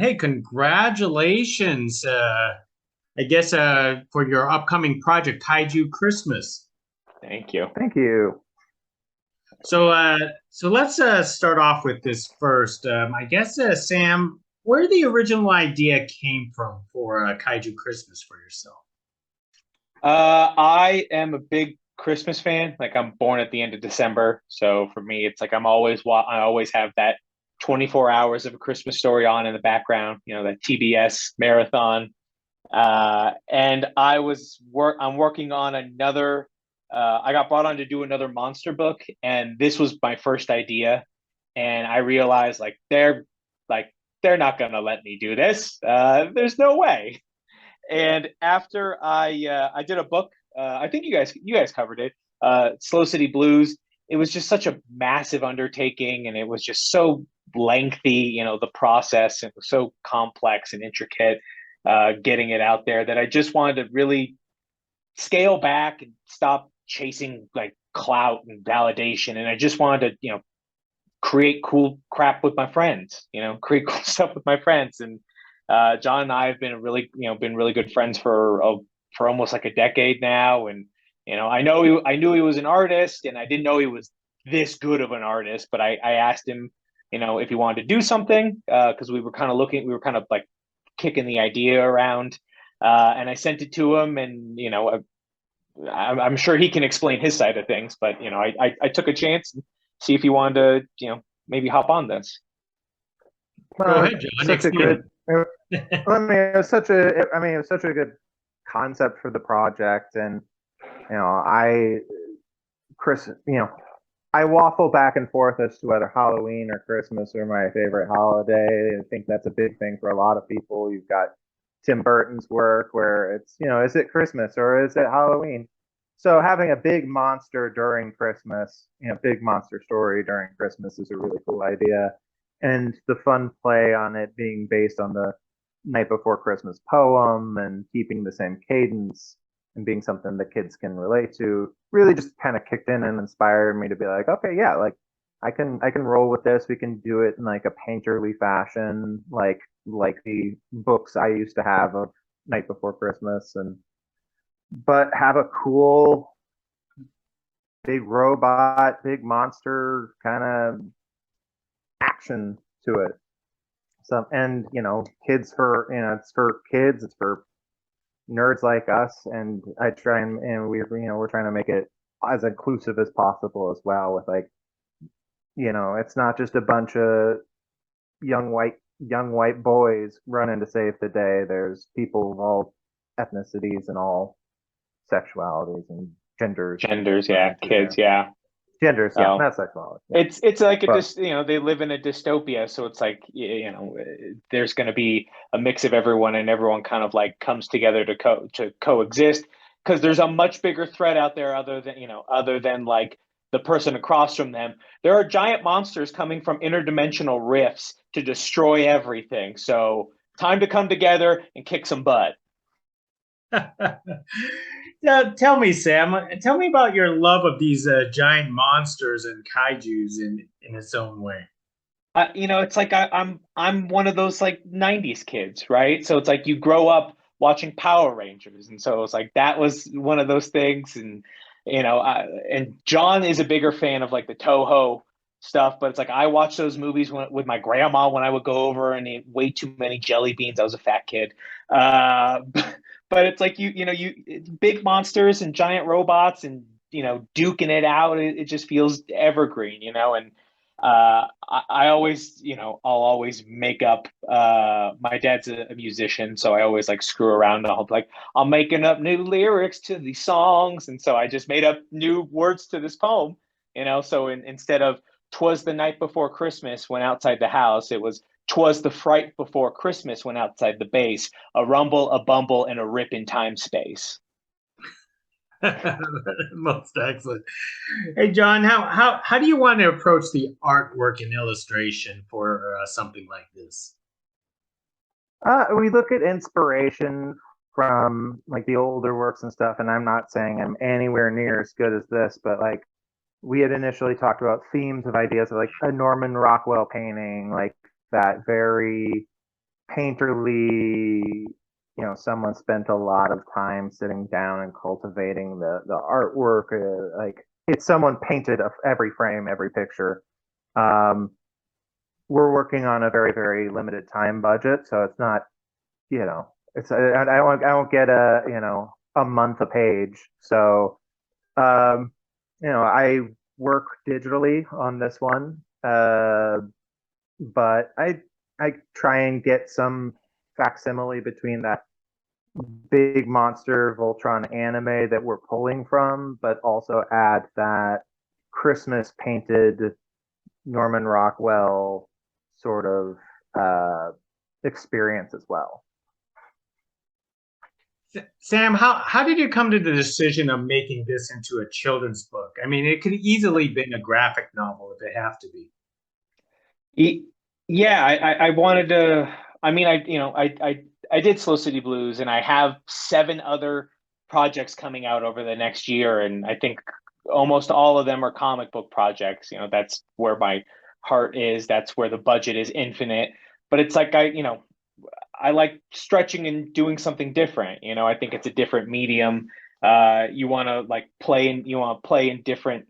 Hey, congratulations. I guess for your upcoming project, Kaiju Christmas. Thank you. Thank you. So let's start off with this first. I guess Sam, where the original idea came from for Kaiju Christmas for yourself? I am a big Christmas fan. Like I'm born at the end of December, so for me, it's like I always have that 24 hours of a Christmas story on in the background. You know, that TBS marathon. And I'm working on another. I got brought on to do another monster book, and this was my first idea. And I realized like they're not gonna let me do this. There's no way. And after I did a book, I think you guys covered it, Slow City Blues. It was just such a massive undertaking, and it was just so lengthy. You know, the process, it was so complex and intricate, getting it out there, that I just wanted to really scale back and stop chasing like clout and validation, and I just wanted to create cool crap with my friends, create cool stuff with my friends. And John and I have been really good friends for almost like a decade now. And I knew he was an artist, and I didn't know he was this good of an artist. But I asked him, if he wanted to do something, because we were kind of like kicking the idea around, and I sent it to him, and I'm sure he can explain his side of things. But I took a chance and see if he wanted to maybe hop on this. Go ahead, John. Such a Explain. good. I mean, it was such a. I mean, it was such a good concept for the project, and you know, I, Chris, I waffle back and forth as to whether Halloween or Christmas are my favorite holiday. I think that's a big thing for a lot of people. You've got Tim Burton's work where it's, is it Christmas or is it Halloween? So having a big monster during Christmas, big monster story during Christmas is a really cool idea. And the fun play on it being based on the Night Before Christmas poem and keeping the same cadence and being something that kids can relate to really just kind of kicked in and inspired me to be like, okay, yeah, like I can roll with this. We can do it in like a painterly fashion, like the books I used to have of Night Before Christmas, and but have a cool big robot, big monster kind of action to it. So, and it's for kids, it's for nerds like us, and I try and we're trying to make it as inclusive as possible as well. With like, it's not just a bunch of young white boys running to save the day. There's people of all ethnicities and all sexualities and genders Genders, yeah, running through kids, there. yeah. Genders, yeah, So not sexuality. Yeah. it's like But they live in a dystopia, so it's like there's going to be a mix of everyone, and everyone kind of like comes together to coexist, because there's a much bigger threat out there, other than like the person across from them. There are giant monsters coming from interdimensional rifts to destroy everything. So time to come together and kick some butt. Now, tell me, Sam, tell me about your love of these giant monsters and kaijus in its own way. It's like I'm one of those like '90s kids, right? So it's like you grow up watching Power Rangers, and so it's like that was one of those things. And and John is a bigger fan of like the Toho stuff, but it's like I watched those movies with my grandma when I would go over and eat way too many jelly beans. I was a fat kid, uh, but it's like it's big monsters and giant robots, and duking it out. It just feels evergreen, and I always, I'll always make up. My dad's a musician, so I always like screw around. I'm making up new lyrics to these songs, and so I just made up new words to this poem. So instead of "'Twas the night before Christmas" when outside the house, it was "'Twas the fright before Christmas when outside the base, a rumble, a bumble, and a rip in time space." Most excellent. Hey, John, how do you want to approach the artwork and illustration for something like this? we look at inspiration from like the older works and stuff, and I'm not saying I'm anywhere near as good as this, but like we had initially talked about themes of ideas of like a Norman Rockwell painting, like that very painterly, someone spent a lot of time sitting down and cultivating the artwork. Like it's someone painted every frame, every picture. Um, we're working on a very, very limited time budget, so it's not, it's I won't get a month a page. So I work digitally on this one, but I try and get some facsimile between that big monster Voltron anime that we're pulling from, but also add that Christmas painted Norman Rockwell sort of experience as well. Sam, how did you come to the decision of making this into a children's book? I mean, it could easily been a graphic novel if it have to be. Yeah, I wanted to. I mean, I did Slow City Blues, and I have 7 other projects coming out over the next year, and I think almost all of them are comic book projects. That's where my heart is. That's where the budget is infinite. But it's like I like stretching and doing something different. I think it's a different medium. You want to play in different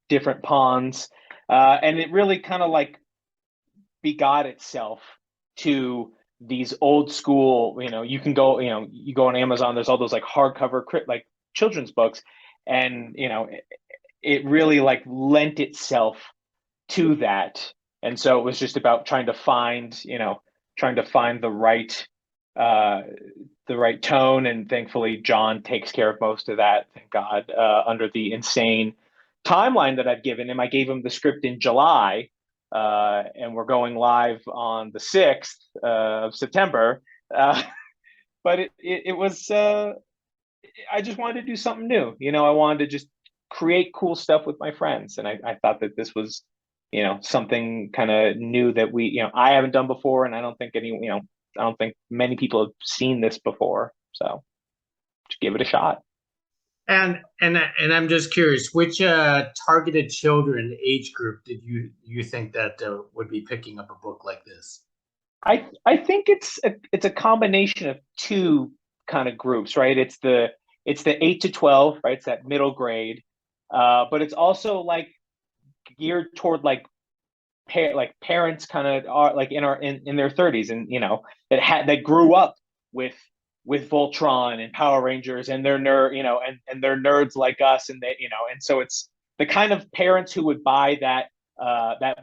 different ponds, and it really kind of like begot itself to these old school, you can go, you go on Amazon, there's all those like hardcover like children's books, and it really like lent itself to that. And so it was just about trying to find the right tone, and thankfully John takes care of most of that, thank God. Under the insane timeline that I've given him, I gave him the script in July, and we're going live on the 6th of September. But it was, I just wanted to do something new. I wanted to just create cool stuff with my friends. And I thought that this was, something kind of new that I haven't done before. And I don't think I don't think many people have seen this before. So just give it a shot. And I'm just curious, which targeted children age group did you think that would be picking up a book like this? I think it's a combination of 2 kind of groups, right? It's the 8 to 12, right? It's that middle grade, but it's also like geared toward like parents kind of are like in their 30s, and that grew up with Voltron and Power Rangers, and they're and they're nerds like us, and and so it's the kind of parents who would buy that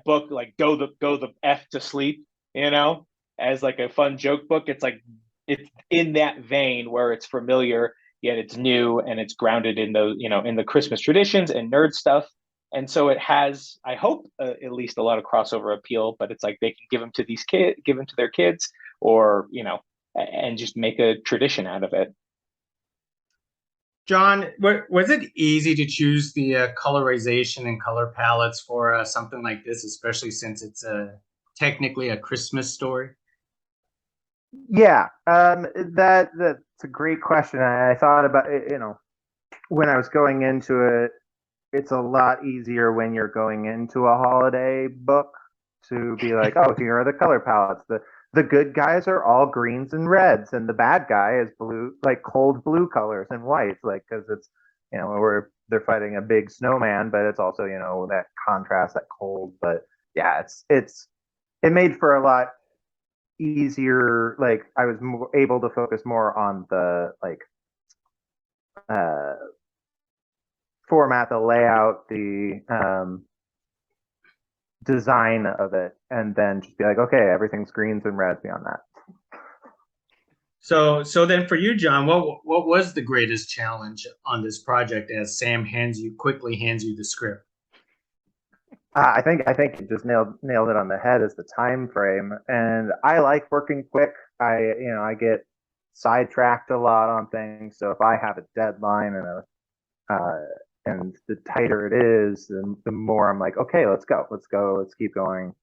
book, like go the F to sleep, as like a fun joke book. It's like it's in that vein where it's familiar yet it's new, and it's grounded in those in the Christmas traditions and nerd stuff. And so it has, I hope, at least a lot of crossover appeal. But it's like they can give them to give them to their kids, or and just make a tradition out of it. John, was it easy to choose the colorization and color palettes for something like this, especially since it's technically a Christmas story? Yeah, that's a great question. I thought about it, when I was going into it. It's a lot easier when you're going into a holiday book to be like, oh, here are the color palettes. The good guys are all greens and reds, and the bad guy is blue, like cold blue colors and whites, like because it's they're fighting a big snowman, but it's also that contrast, that cold. But yeah, it made for a lot easier. Like I was able to focus more on the format, the layout, the design of it, and then just be like, okay, everything's greens and reds beyond that. So then for you, John, what was the greatest challenge on this project as Sam quickly hands you the script? I think you just nailed it on the head, as the time frame. And I like working quick. I get sidetracked a lot on things. So if I have a deadline and the tighter it is, the more I'm like, okay, let's keep going.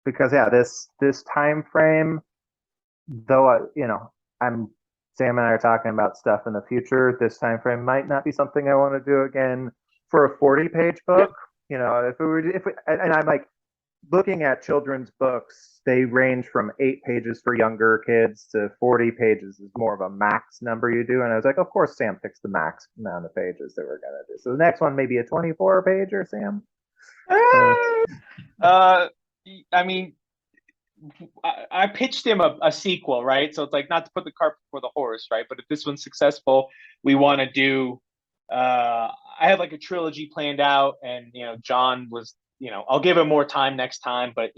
Because yeah, this time frame, though, Sam and I are talking about stuff in the future. This time frame might not be something I want to do again for a 40-page book. And I'm like, looking at children's books, they range from 8 pages for younger kids to 40 pages is more of a max number you do. And I was like, of course, Sam picks the max amount of pages that we're gonna do. So the next one may be a 24 pager, Sam. I mean, I pitched him a sequel, right? So it's like not to put the cart before the horse, right? But if this one's successful, we want to do. I have like a trilogy planned out, and John was, I'll give him more time next time, but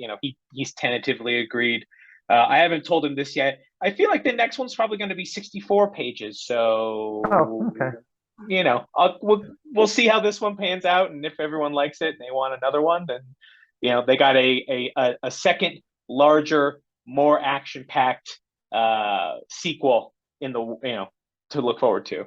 he's tentatively agreed. I haven't told him this yet. I feel like the next one's probably going to be 64 pages. So, okay. We'll see how this one pans out, and if everyone likes it and they want another one, then they got a second, larger, more action-packed sequel in the to look forward to.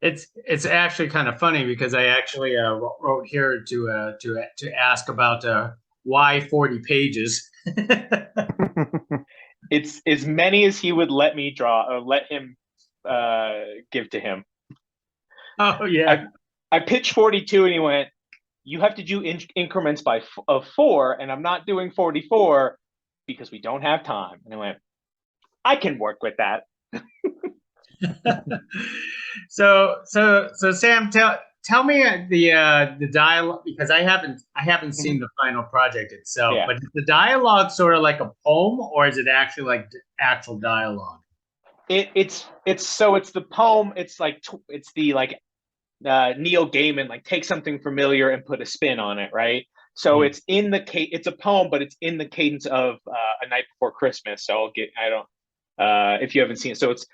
It's actually kind of funny because I actually wrote here to ask about why 40 pages. It's as many as he would let me draw or let him give to him. Oh yeah. I pitched 42 and he went, "You have to do increments of 4, and I'm not doing 44 because we don't have time." And I went, "I can work with that." So Sam, tell me the dialogue, because I haven't seen the final project itself. Yeah. But is the dialogue sort of like a poem, or is it actually like actual dialogue? It's the poem. It's the Neil Gaiman, like, take something familiar and put a spin on it, right? So it's it's a poem, but it's in the cadence of A Night Before Christmas. So if you haven't seen it, so it's,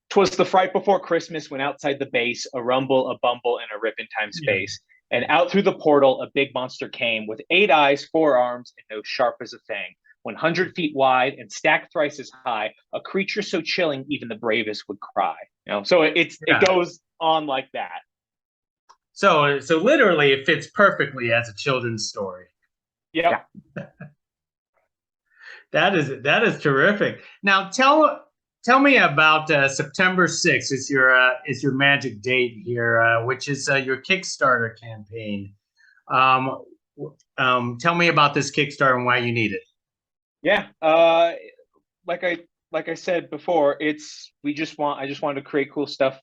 "'Twas the fright before Christmas, when outside the base, a rumble, a bumble, and a rip in time space. And out through the portal, a big monster came with 8 eyes, 4 arms, and nose sharp as a fang. 100 feet wide and stacked thrice as high, a creature so chilling, even the bravest would cry." So it goes on like that. So literally, it fits perfectly as a children's story. Yep. Yeah. That is terrific. Now tell me about September 6th is your magic date here, which is your Kickstarter campaign. Tell me about this Kickstarter and why you need it. Yeah. Like I said before, I just wanted to create cool stuff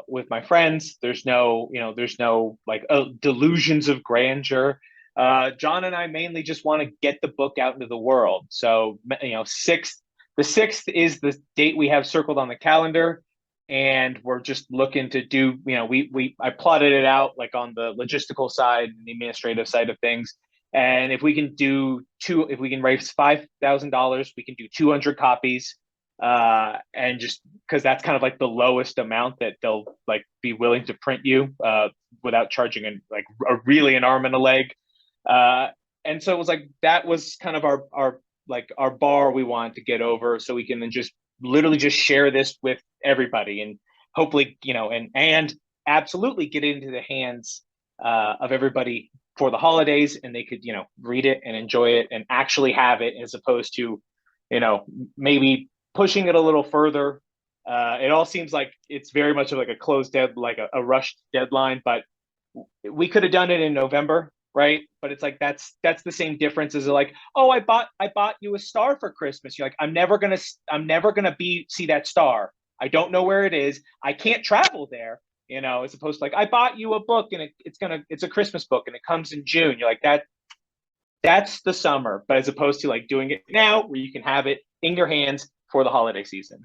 with my friends. There's no like delusions of grandeur. John and I mainly just want to get the book out into the world. So the 6th is the date we have circled on the calendar, and we're just looking to do, I plotted it out like on the logistical side and the administrative side of things. And if we can raise $5,000, we can do 200 copies. And just because that's kind of like the lowest amount that they'll like be willing to print you without charging an arm and a leg. And so it was like, that was kind of our bar we wanted to get over, so we can then just literally just share this with everybody, and hopefully, and absolutely get it into the hands of everybody for the holidays, and they could, read it and enjoy it and actually have it, as opposed to, maybe pushing it a little further. It all seems like it's very much of like a closed like a rushed deadline, but we could have done it in November, right? But it's like that's the same difference as like, "Oh, I bought you a star for Christmas." You're like, I'm never gonna see that star. I don't know where it is. I can't travel there. As opposed to like, "I bought you a book and it's a Christmas book and it comes in June." You're like, that's the summer. But as opposed to like doing it now, where you can have it in your hands for the holiday season.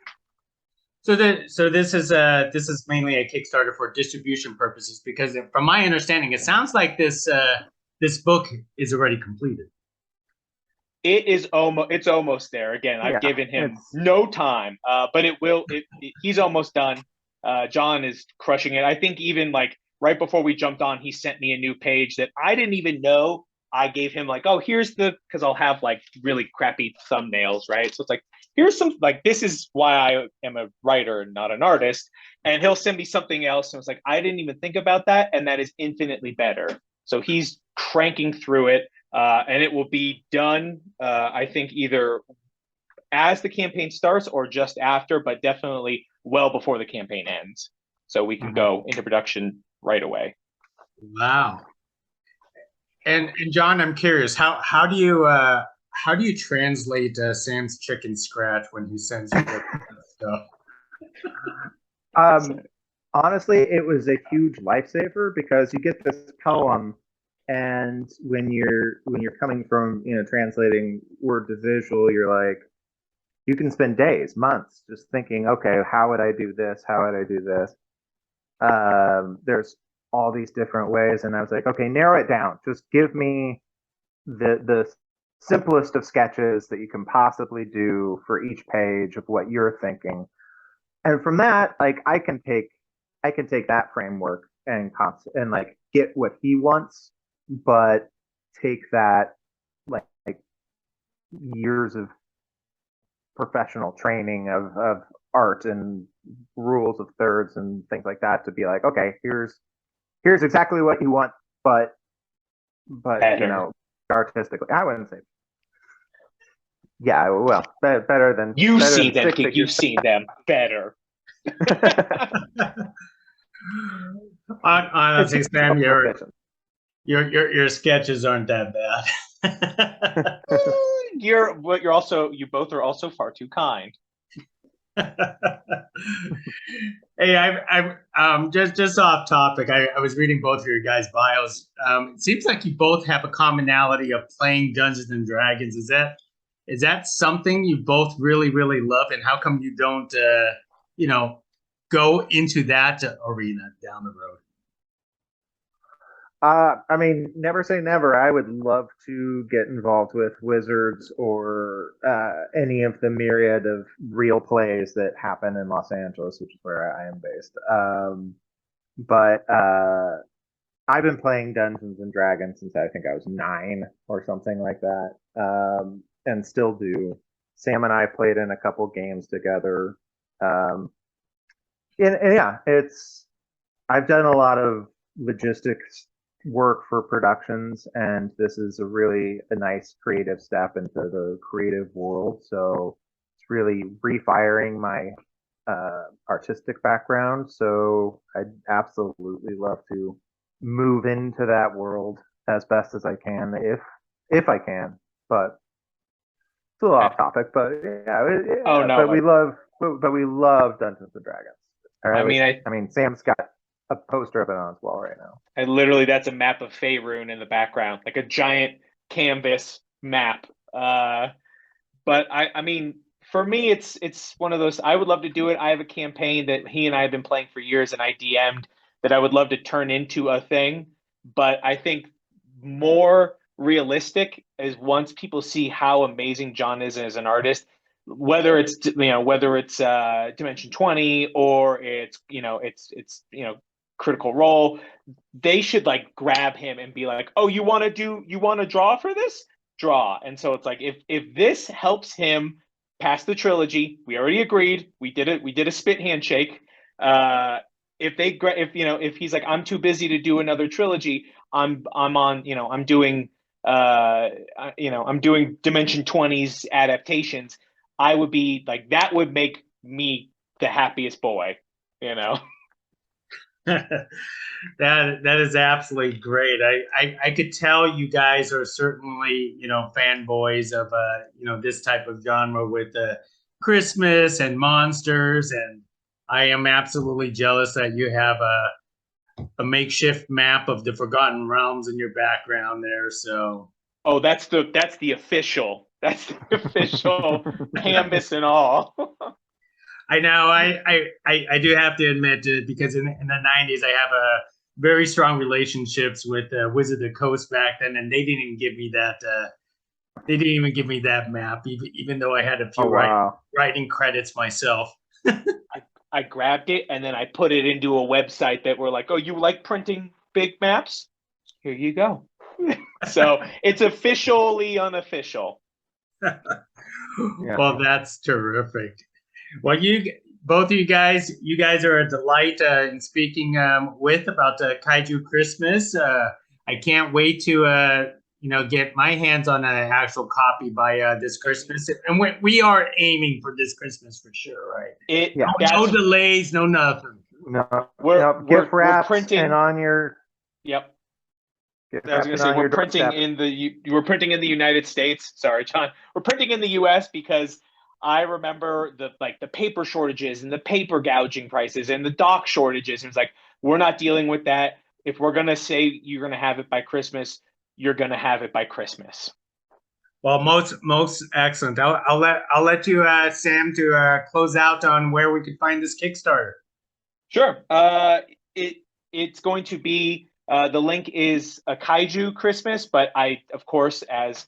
So this is mainly a Kickstarter for distribution purposes, because from my understanding, it sounds like this book is already completed. It's almost there. Again, I've given him no time, but he's almost done. John is crushing it. I think even like right before we jumped on, he sent me a new page that I didn't even know. I gave him like, "Oh, here's because I'll have like really crappy thumbnails, right? So it's like, here's some, like, this is why I am a writer and not an artist." And he'll send me something else, and it's like, I didn't even think about that, and that is infinitely better. So he's cranking through it, and it will be done, I think, either as the campaign starts or just after, but definitely well before the campaign ends, so we can go into production right away. Wow. And John, I'm curious, how do you translate Sam's chicken scratch when he sends you that stuff? Um, honestly, it was a huge lifesaver because you get this poem, and when you're coming from translating word to visual, you're like you can spend days, months just thinking, okay, how would I do this? How would I do this? There's all these different ways, and I was like, okay, narrow it down. Just give me the simplest of sketches that you can possibly do for each page of what you're thinking. And from that, like I can take that framework and like get what he wants, but take that like years of professional training of art and rules of thirds and things like that to be like, okay, here's exactly what you want, but Better. artistically, I wouldn't say, yeah, well, better than You've better seen than them, six Kik. You've figures. seen them. Better. Honestly, Sam, more efficient. your sketches aren't that bad. You both are also far too kind. Hey, I'm just off topic. I was reading both of your guys' bios. It seems like you both have a commonality of playing Dungeons and Dragons. Is that something you both really really love? And how come you don't you know go into that arena down the road? I mean, never say never. I would love to get involved with Wizards or any of the myriad of real plays that happen in Los Angeles, which is where I am based. But I've been playing Dungeons and Dragons since I think I was 9 or something like that, and still do. Sam and I played in a couple games together. Um, and yeah, I've done a lot of logistics work for productions, and this is a nice creative step into the creative world. So it's really refiring my artistic background. So I'd absolutely love to move into that world as best as I can, if I can. But it's a little off topic. But Oh yeah. no. But we love Dungeons and Dragons. Or I at mean, least, I I mean, Sam's got a poster of it on his wall right now. I literally that's a map of Faerun in the background, like a giant canvas map. But I mean, for me, it's one of those. I would love to do it. I have a campaign that he and I have been playing for years, and I DM'd that I would love to turn into a thing. But I think more realistic is once people see how amazing John is as an artist, whether it's Dimension 20 or it's Critical Role, they should like grab him and be like, oh, you want to draw for this? Draw. And so it's like if this helps him pass the trilogy, we already agreed. We did it. We did a spit handshake. If he's like, I'm too busy to do another trilogy, I'm doing I'm doing Dimension 20's adaptations. I would be like, that would make me the happiest boy, you know. That is absolutely great. I could tell you guys are certainly fanboys of this type of genre with Christmas and monsters, and I am absolutely jealous that you have a makeshift map of the Forgotten Realms in your background there. So Oh, that's the official canvas and all. I know I do have to admit because in the 90s I have a very strong relationships with Wizard of the Coast back then, and they didn't even give me that. They didn't even give me that map, even though I had a few Oh wow. writing credits myself. I grabbed it and then I put it into a website that were like, oh, you like printing big maps? Here you go. So it's officially unofficial. Yeah. Well, that's terrific. Well, both of you guys are a delight in speaking with about Kaiju Christmas. I can't wait to get my hands on an actual copy by this Christmas, and we are aiming for this Christmas for sure, right? Yeah. No delays, no nothing. No, We're gift wraps printing. and on your Yep. I was going to say we're printing in the United States. Sorry, John. We're printing in the U.S. because I remember the paper shortages and the paper gouging prices and the dock shortages. And it's like, we're not dealing with that. If we're going to say you're going to have it by Christmas, you're going to have it by Christmas. Well, most excellent. I'll let you, Sam, to close out on where we can find this Kickstarter. Sure. It's going to be the link is A Kaiju Christmas, but I, of course, as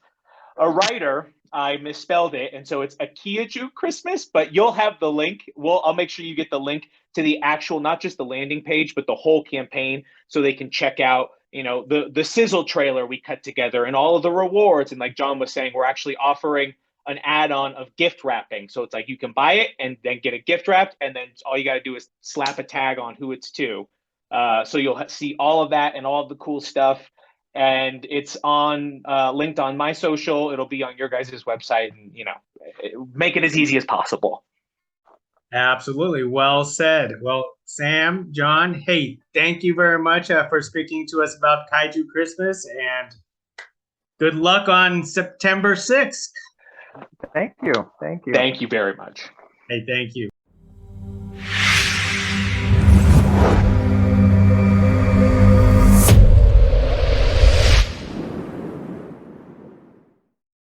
a writer, I misspelled it, and so it's A Kaiju Christmas. But you'll have the link. I'll make sure you get the link to the actual, not just the landing page, but the whole campaign, so they can check out, the sizzle trailer we cut together and all of the rewards. And like John was saying, we're actually offering an add-on of gift wrapping. So it's like you can buy it and then get it gift wrapped, and then all you got to do is slap a tag on who it's to. So you'll see all of that and all of the cool stuff. And it's on linked on my social. It'll be on your guys' website, and make it as easy as possible. Absolutely. Well said. Well, Sam, John, hey, thank you very much for speaking to us about Kaiju Christmas, and good luck on September 6th. Thank you. Thank you. Thank you very much. Hey, thank you.